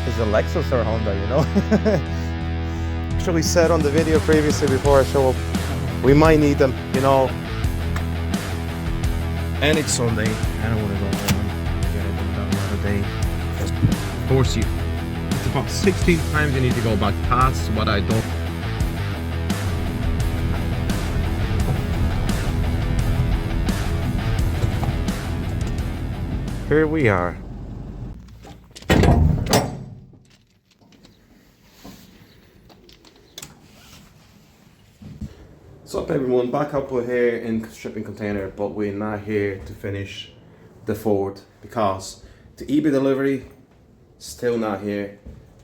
is a Lexus or Honda, you know? Actually said on the video previously before I show up, we might need them, you know. And it's Sunday. I don't want to go home and get up another day. Of course, it's about 16 times you need to go back past what I don't. Here we are. What's up everyone, back up we're here in shipping container, but we're not here to finish the Ford because the eBay delivery still not here.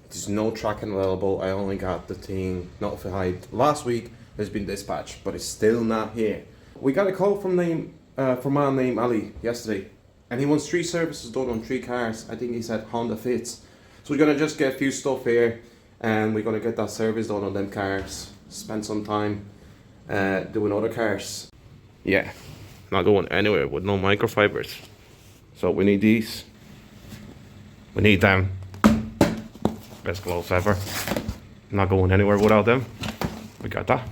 There's no tracking available. I only got the thing notified last week. It's been dispatched, but it's still not here. We got a call from a man named Ali yesterday, and he wants 3 services done on 3 cars. I think he said Honda Fits. So we're gonna just get a few stuff here, and we're gonna get that service done on them cars. Spend some time doing other cars. Yeah, not going anywhere with no microfibers. So we need these. We need them. Best gloves ever. Not going anywhere without them. We got that.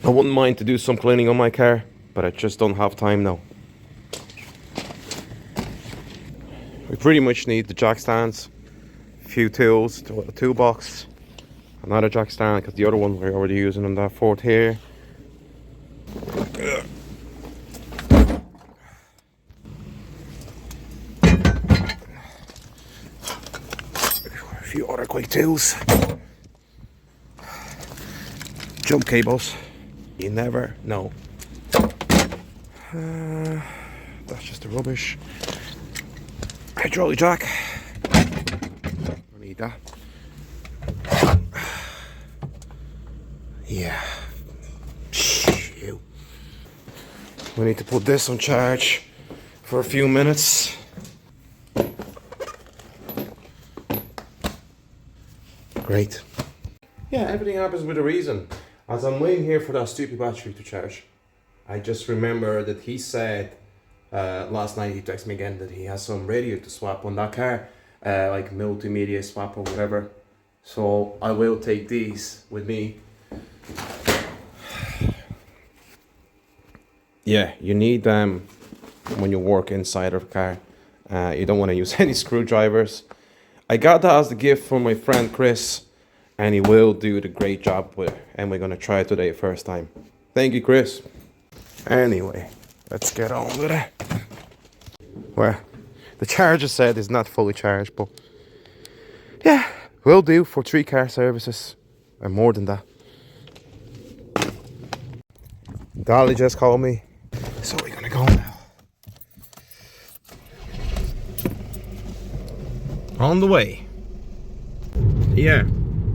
I wouldn't mind to do some cleaning on my car, but I just don't have time now. We pretty much need the jack stands, a few tools, a toolbox, another jack stand because the other one we're already using on that Ford here. A few other quick tools. Jump cables. You never know. That's just the rubbish. Hydraulic jack. Don't need that. Yeah. Shoot. We need to put this on charge for a few minutes. Great. Yeah, everything happens with a reason. As I'm waiting here for that stupid battery to charge, I just remember that he said last night, he texted me again that he has some radio to swap on that car, like multimedia swap or whatever. So I will take these with me. Yeah, you need them when you work inside of a car. You don't want to use any screwdrivers. I got that as the gift from my friend Chris, and he will do the great job with it, and we're gonna try it today first time. Thank you, Chris. Anyway, let's get on with it. Well, the charger said it's not fully charged, but yeah, will do for 3 car services and more than that. Dolly just called me, so we're gonna go now. On the way. Yeah,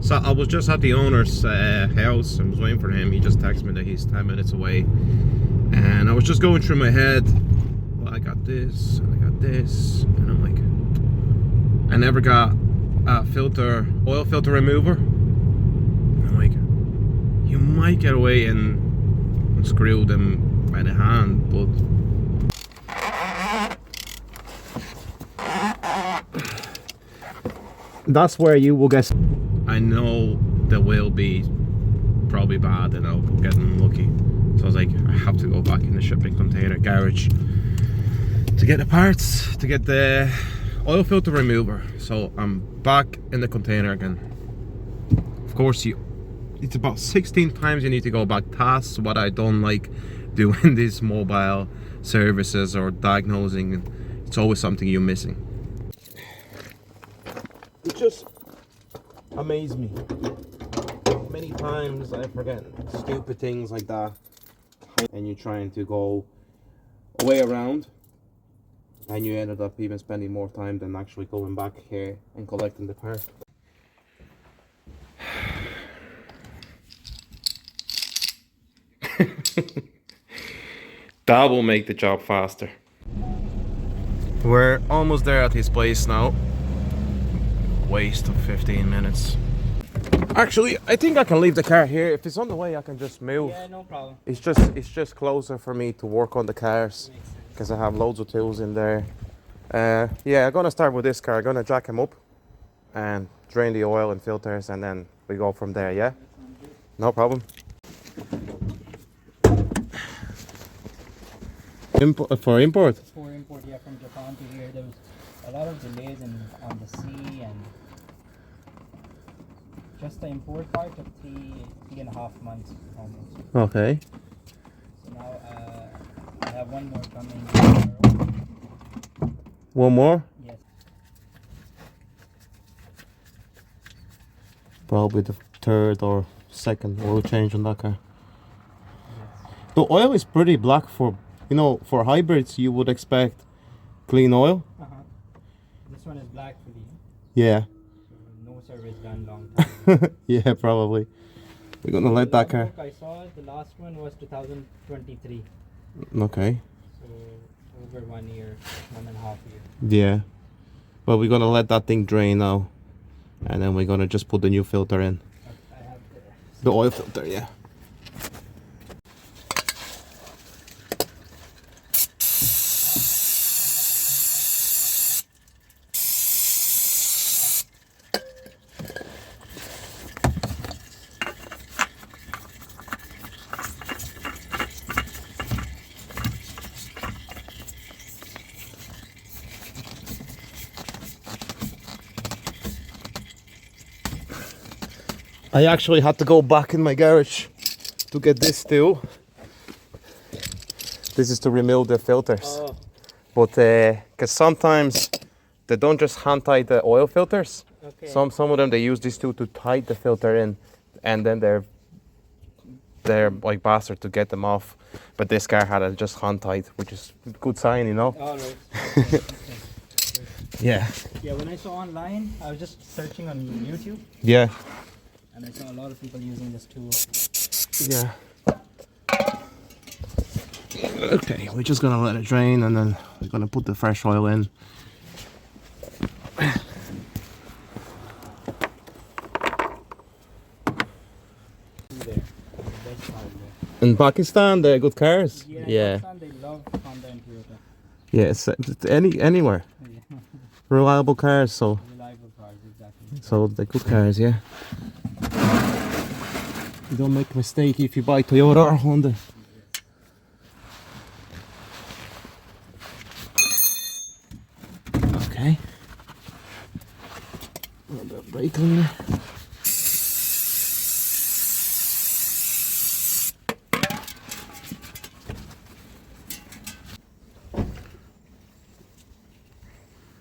so I was just at the owner's house. I was waiting for him. He just texted me that he's 10 minutes away, and I was just going through my head, well, I got this and I got this, and I'm like, I never got a oil filter remover. I'm like, you might get away and screw them by the hand, but that's where you will get. I know there will be probably bad and I'll get unlucky. So I was like, I have to go back in the shipping container garage to get the parts, to get the oil filter remover. So I'm back in the container again. Of course, it's about 16 times you need to go back past what I don't like doing these mobile services or diagnosing. It's always something you're missing. It just amazed me. Many times I forget stupid things like that, and you're trying to go a way around, and you ended up even spending more time than actually going back here and collecting the part. That will make the job faster. We're almost there at his place now. Waste of 15 minutes. Actually, I think I can leave the car here. If it's on the way, I can just move. Yeah, no problem. It's just closer for me to work on the cars because I have loads of tools in there. Yeah, I'm gonna start with this car. I'm gonna jack him up and drain the oil and filters, and then we go from there, yeah? No problem. For import? For import, yeah, from Japan to here, there was a lot of delays on the sea, and just the import part took 3.5 months almost. Okay. So now I have one more coming tomorrow. One more? Yes. Probably the third or second oil change on that car. The oil is pretty black for, you know, for hybrids you would expect clean oil. This one is black fully. Yeah. So no service done long time. Yeah, probably. We're gonna let that car. I saw the last one was 2023. Okay. So over 1 year, 1.5 years. Yeah. But we're gonna let that thing drain now. And then we're gonna just put the new filter in. I have The oil filter, yeah. I actually had to go back in my garage to get this too. This is to remove the filters. Oh. But because sometimes they don't just hand tie the oil filters. Okay. Some of them they use these two to tie the filter in, and then they're like bastard to get them off. But this car had it just hand tied, which is a good sign, you know. All right. Okay. Yeah. Yeah, when I saw online, I was just searching on YouTube, Yeah. and I saw a lot of people using this tool. Yeah. Okay, we're just gonna let it drain, and then we're gonna put the fresh oil in. There. That's part there. In Pakistan, they're good cars. Yeah. Pakistan, they love Honda and Toyota. Yeah, it's anywhere. Yeah. Reliable cars, so Reliable cars, exactly. they're good cars, yeah. You don't make a mistake if you buy Toyota or Honda. Okay. A little bit of brake cleaner.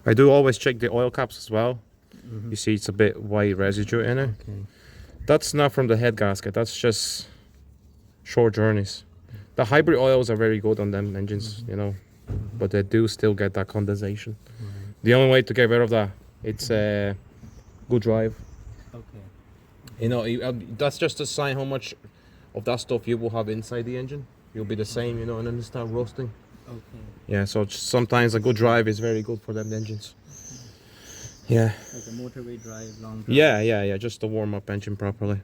I do always check the oil caps as well. You see it's a bit white residue in it. Okay. That's not from the head gasket, that's just short journeys. The hybrid oils are very good on them engines, you know, but they do still get that condensation. The only way to get rid of that, it's a good drive. Okay. You know, that's just a sign how much of that stuff you will have inside the engine. You'll be the same, you know, and then it start roasting. Okay. Yeah, so sometimes a good drive is very good for them engines. Yeah. Like a motorway drive, long drive. Yeah, just to warm up engine properly.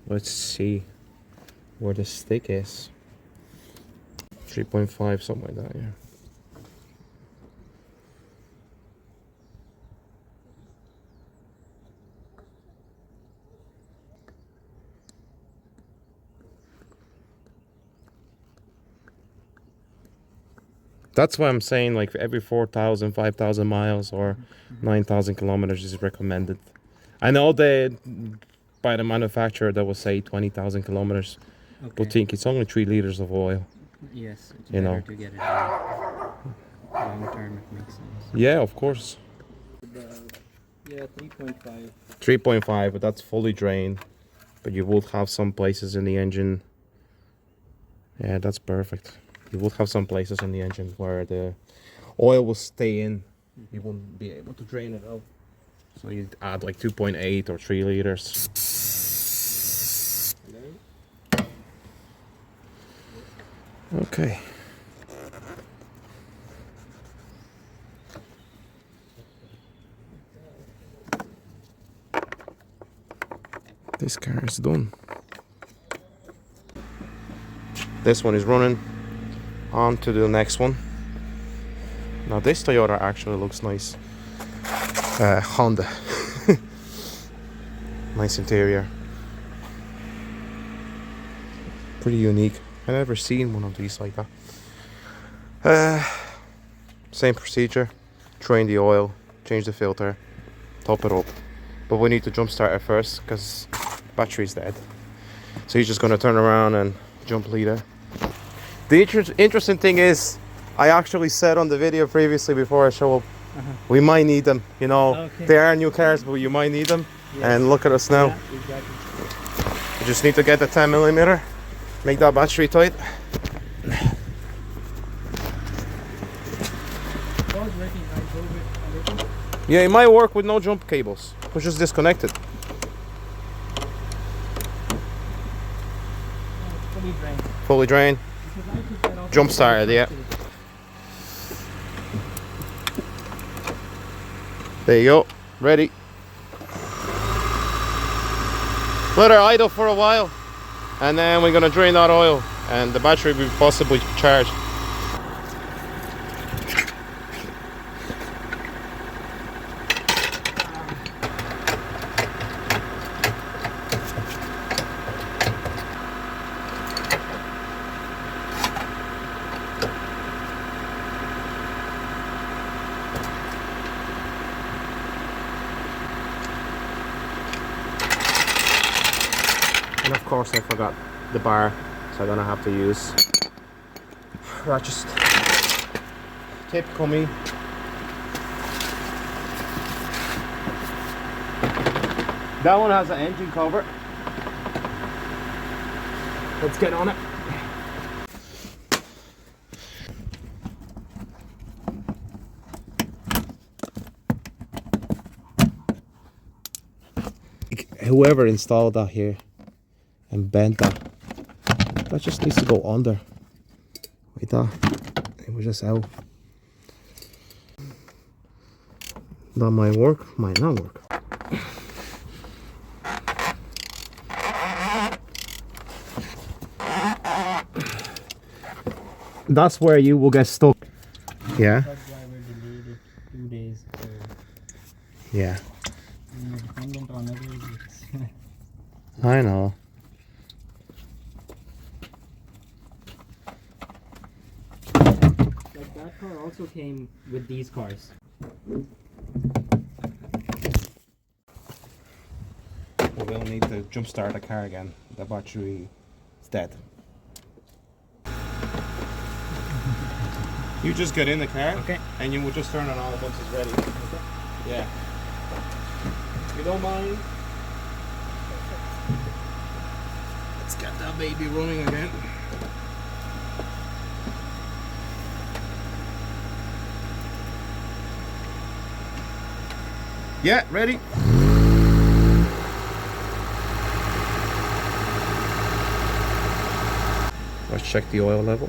Let's see where the stick is. 3.5, something like that, yeah. That's why I'm saying like every 4,000, 5,000 miles or 9,000 kilometers is recommended. I know that by the manufacturer they will say 20,000 kilometers, Okay. but think it's only 3 liters of oil. Yes, it's You better know. to get it long term. It makes sense. Yeah, of course. Yeah, 3.5. 3.5, but that's fully drained. But you would have some places in the engine. Yeah, that's perfect. You would have some places in the engine where the oil will stay in. You wouldn't be able to drain it out. So you'd add like 2.8 or 3 liters. Okay. This car is done. This one is running. On to the next one. Now this Toyota actually looks nice. Honda. Nice interior. Pretty unique. I've never seen one of these like that. Same procedure. Drain the oil, change the filter, top it up. But we need to jump start it first because battery's dead. So he's just gonna turn around and jump lead it. The interesting thing is, I actually said on the video previously before I show up, we might need them. You know, Okay. they are new cars, but you might need them. Yes. And look at us now. Yeah, exactly. You just need to get the 10mm, make that battery tight. It was working. I drove it a little. Yeah, it might work with no jump cables. It's just disconnected. It's fully drained. Fully drained. Because I took that off. Jump started, yeah. There you go. Ready. Let her idle for a while, and then we're gonna drain that oil, and the battery will possibly charge. And of course I forgot the bar, so I'm gonna have to use ratchet tape coming. That one has an engine cover. Let's get on it. Whoever installed that here and bent that just needs to go under like that. It was just out. That might work, might not work. That's where you will get stuck. Yeah. Truck driver delayed it 2 days. So Yeah. you're dependent on others. I know. Like that car also came with these cars. We will need to jump start the car again. The battery is dead. You just get in the car, Okay. and you will just turn it on once it's ready. Yeah. You don't mind? Let's get that baby running again. Yeah, ready? Let's check the oil level.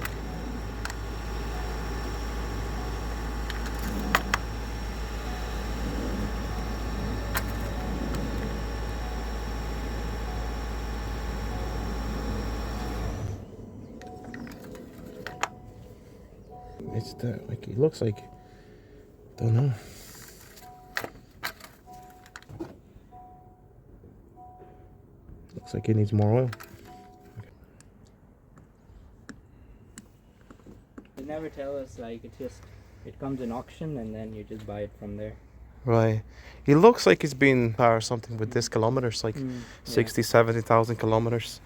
It's the like it looks like, don't know. Looks like it needs more oil. They never tell us, like it comes in auction and then you just buy it from there. Right. It looks like it's been or something with this kilometers, like Yeah. 60, 70,000 kilometers.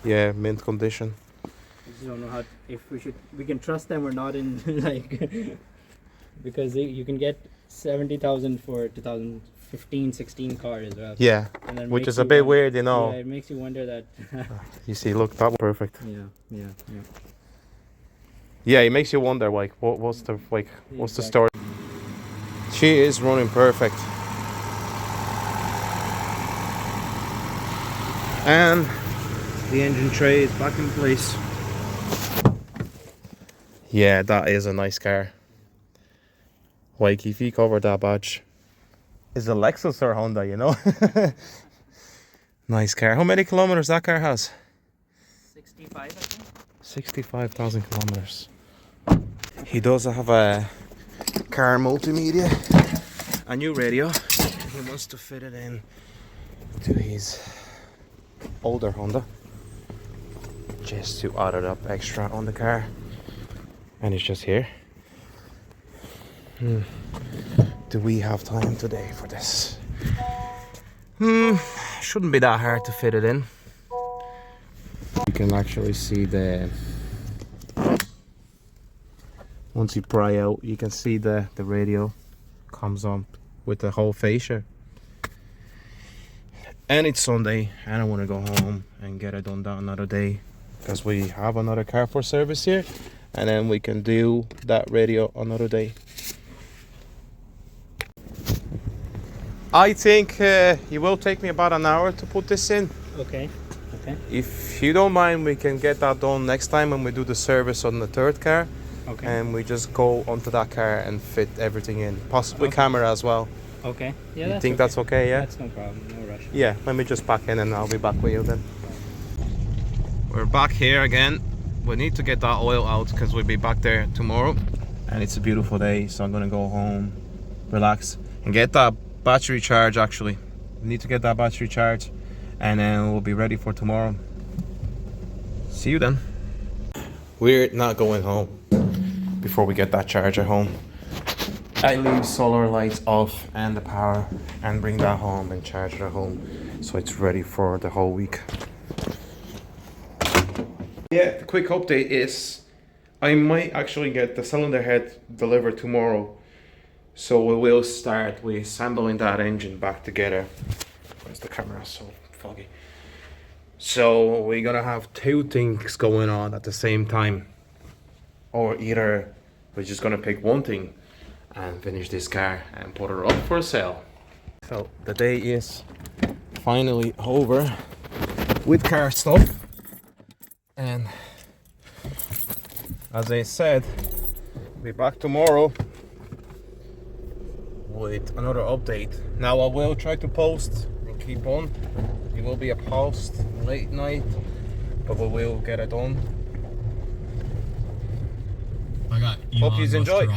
Yeah, mint condition. I just don't know how if we can trust them or not in like because you can get 70,000 for 2015-16 car as well. Yeah, And then which makes is a you bit wonder- weird, you know. Yeah, it makes you wonder that. You see, look, that was perfect. yeah. Yeah, it makes you wonder, like, what's the what's the Exactly. story? She is running perfect. And the engine tray is back in place. Yeah, that is a nice car. Like, if you cover that badge, it's a Lexus or Honda, you know? Nice car. How many kilometers that car has? 65, I think. 65,000 kilometers. He does have a car multimedia, a new radio. He wants to fit it in to his older Honda, just to add it up extra on the car, and it's just here. Do we have time today for this? Shouldn't be that hard to fit it in. You can actually see the, once you pry out, you can see the radio comes on with the whole fascia. And it's Sunday, and I want to go home and get it done that another day, because we have another car for service here, and then we can do that radio another day. I think it will take me about an hour to put this in. Okay. If you don't mind, we can get that done next time when we do the service on the third car. Okay. And we just go onto that car and fit everything in, possibly camera as well. Okay. Yeah. You think that's okay? Yeah. That's no problem. No rush. Yeah. Let me just pack in, and I'll be back with you then. We're back here again. We need to get that oil out because we'll be back there tomorrow, and it's a beautiful day, so I'm gonna go home, relax, and get that battery charge. Actually, we need to get that battery charge, and then we'll be ready for tomorrow. See you then. We're not going home before we get that charger home. I leave solar lights off and the power, and bring that home and charge it at home, so it's ready for the whole week. Yeah, the quick update is I might actually get the cylinder head delivered tomorrow. So we will start with assembling that engine back together. Where's the camera? So foggy. So we're gonna have two things going on at the same time. Or either we're just gonna pick one thing and finish this car and put it up for sale. So the day is finally over with car stuff. And as I said, we'll be back tomorrow with another update. Now I will try to post and keep on. It will be a post late night, but we will get it done. I got Hope you enjoy.